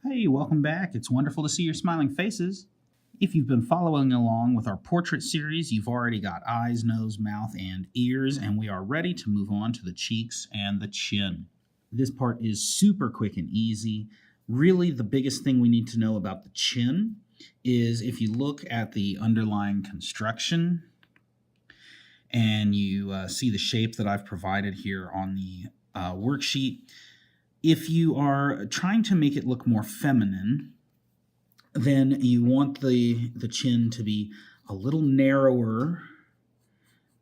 Hey, welcome back. It's wonderful to see your smiling faces. If you've been following along with our portrait series, you've already got eyes, nose, mouth, and ears, and we are ready to move on to the cheeks and the chin. This part is super quick and easy. Really, the biggest thing we need to know about the chin is if you look at the underlying construction and you see the shape that I've provided here on the worksheet, if you are trying to make it look more feminine, then you want the chin to be a little narrower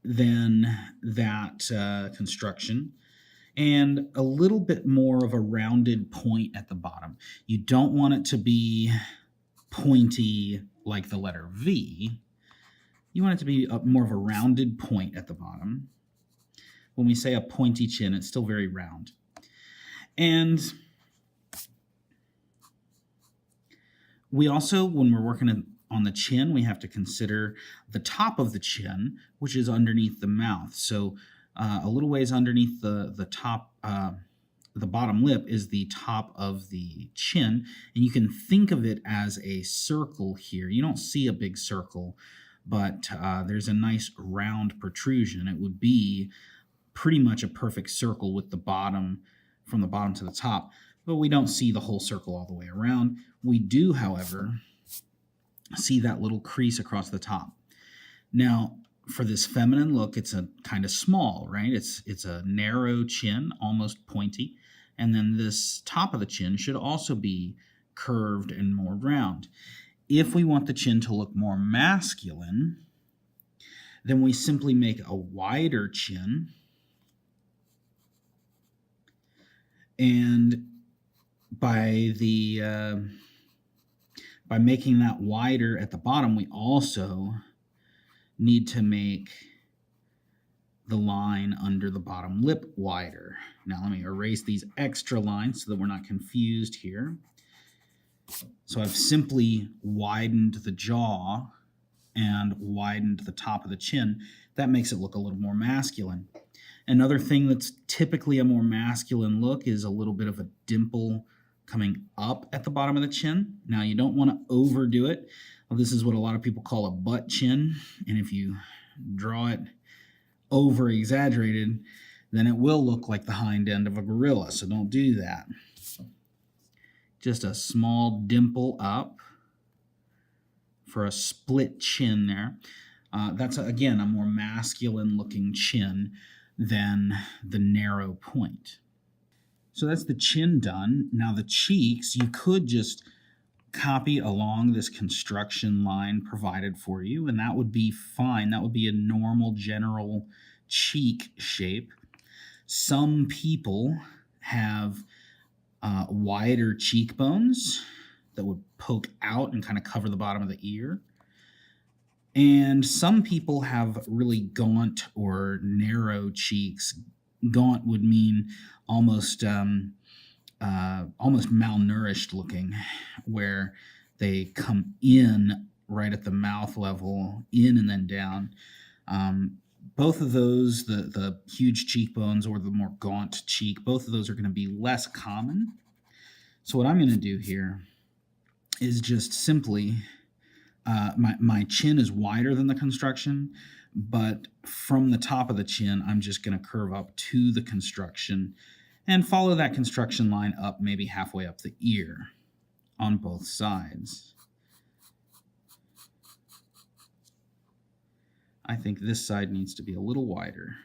than that construction and a little bit more of a rounded point at the bottom. You don't want it to be pointy like the letter V. You want it to be more of a rounded point at the bottom. When we say a pointy chin, it's still very round. And we also, when we're working on the chin, we have to consider the top of the chin, which is underneath the mouth. So a little ways underneath the top, the bottom lip is the top of the chin, and you can think of it as a circle here. You don't see a big circle, but there's a nice round protrusion. It would be pretty much a perfect circle with the bottom, from the bottom to the top, but we don't see the whole circle all the way around. We do, however, see that little crease across the top. Now, for this feminine look, it's a kind of small, right? It's a narrow chin, almost pointy, and then this top of the chin should also be curved and more round. If we want the chin to look more masculine, then we simply make a wider chin, and by making that wider at the bottom, we also need to make the line under the bottom lip wider. Now let me erase these extra lines so that we're not confused here. So I've simply widened the jaw and widened the top of the chin. That makes it look a little more masculine. Another thing that's typically a more masculine look is a little bit of a dimple coming up at the bottom of the chin. Now, you don't want to overdo it. This is what a lot of people call a butt chin, and if you draw it over exaggerated, then it will look like the hind end of a gorilla, so don't do that. Just a small dimple up for a split chin there. That's, again, a more masculine looking chin than the narrow point. So that's the chin done. Now the cheeks, you could just copy along this construction line provided for you, and that would be fine. That would be a normal general cheek shape. Some people have wider cheekbones that would poke out and kind of cover the bottom of the ear. And some people have really gaunt or narrow cheeks. Gaunt would mean almost malnourished looking, where they come in right at the mouth level, in and then down. Both of those, the huge cheekbones or the more gaunt cheek, both of those are going to be less common. So what I'm going to do here is just simply, my chin is wider than the construction, but from the top of the chin, I'm just going to curve up to the construction and follow that construction line up, maybe halfway up the ear on both sides. I think this side needs to be a little wider.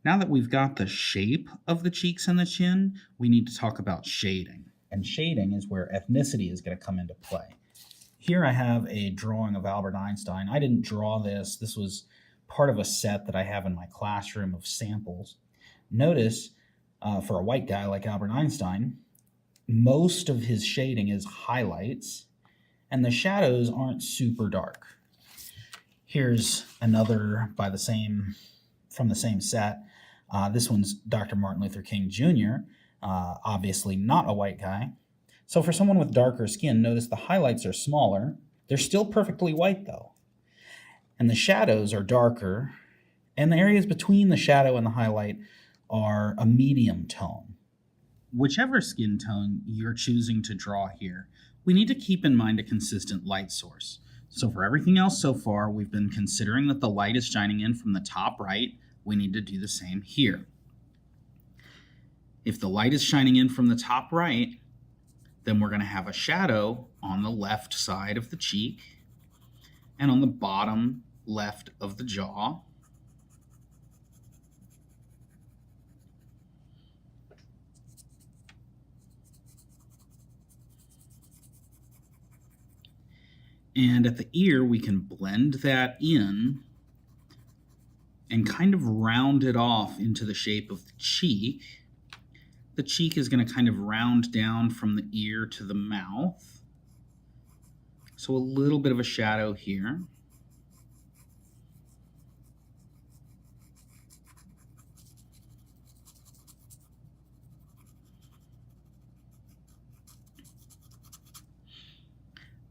Now that we've got the shape of the cheeks and the chin, we need to talk about shading. And shading is where ethnicity is going to come into play. Here I have a drawing of Albert Einstein. I didn't draw this. This was part of a set that I have in my classroom of samples. Notice, for a white guy like Albert Einstein, most of his shading is highlights, and the shadows aren't super dark. Here's another from the same set. This one's Dr. Martin Luther King Jr., obviously not a white guy. So for someone with darker skin, notice the highlights are smaller. They're still perfectly white, though. And the shadows are darker, and the areas between the shadow and the highlight are a medium tone. whichever skin tone you're choosing to draw here, we need to keep in mind a consistent light source. So for everything else so far, we've been considering that the light is shining in from the top right. We need to do the same here. If the light is shining in from the top right, then we're going to have a shadow on the left side of the cheek and on the bottom left of the jaw. And at the ear, we can blend that in and kind of round it off into the shape of the cheek. The cheek is going to kind of round down from the ear to the mouth. So a little bit of a shadow here.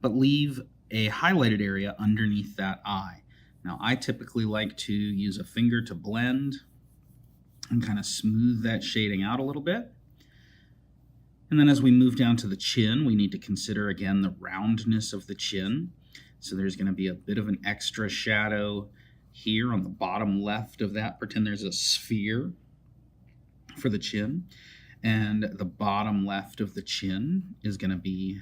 But leave a highlighted area underneath that eye. Now, I typically like to use a finger to blend and kind of smooth that shading out a little bit. And then as we move down to the chin, we need to consider again the roundness of the chin. So there's going to be a bit of an extra shadow here on the bottom left of that. Pretend there's a sphere for the chin. And the bottom left of the chin is going to be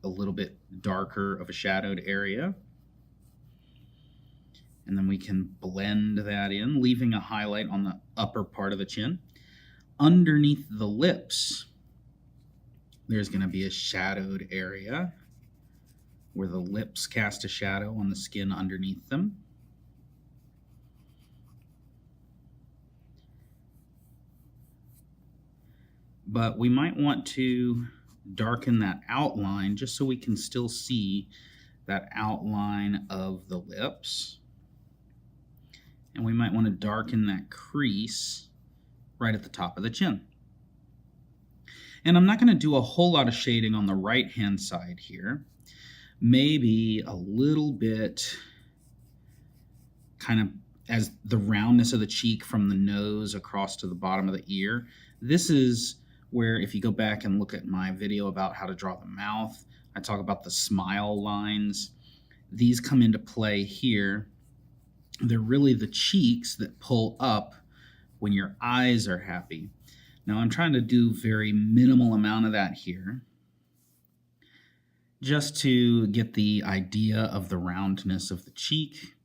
a little bit darker of a shadowed area. And then we can blend that in, leaving a highlight on the upper part of the chin. Underneath the lips, there's going to be a shadowed area where the lips cast a shadow on the skin underneath them. But we might want to darken that outline just so we can still see that outline of the lips. And we might want to darken that crease right at the top of the chin. And I'm not going to do a whole lot of shading on the right-hand side here. Maybe a little bit kind of as the roundness of the cheek from the nose across to the bottom of the ear. This is where if you go back and look at my video about how to draw the mouth, I talk about the smile lines. These come into play here. They're really the cheeks that pull up when your eyes are happy. Now I'm trying to do very minimal amount of that here, just to get the idea of the roundness of the cheek,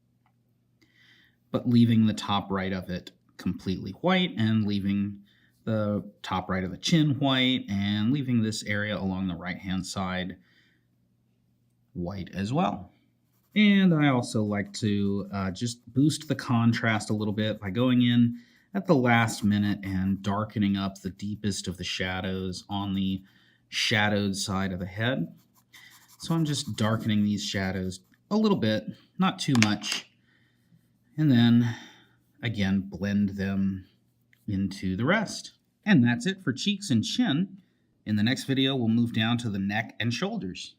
but leaving the top right of it completely white and leaving the top right of the chin white and leaving this area along the right-hand side white as well. And I also like to just boost the contrast a little bit by going in at the last minute and darkening up the deepest of the shadows on the shadowed side of the head. So I'm just darkening these shadows a little bit, not too much, and then again blend them into the rest. And that's it for cheeks and chin. In the next video, we'll move down to the neck and shoulders.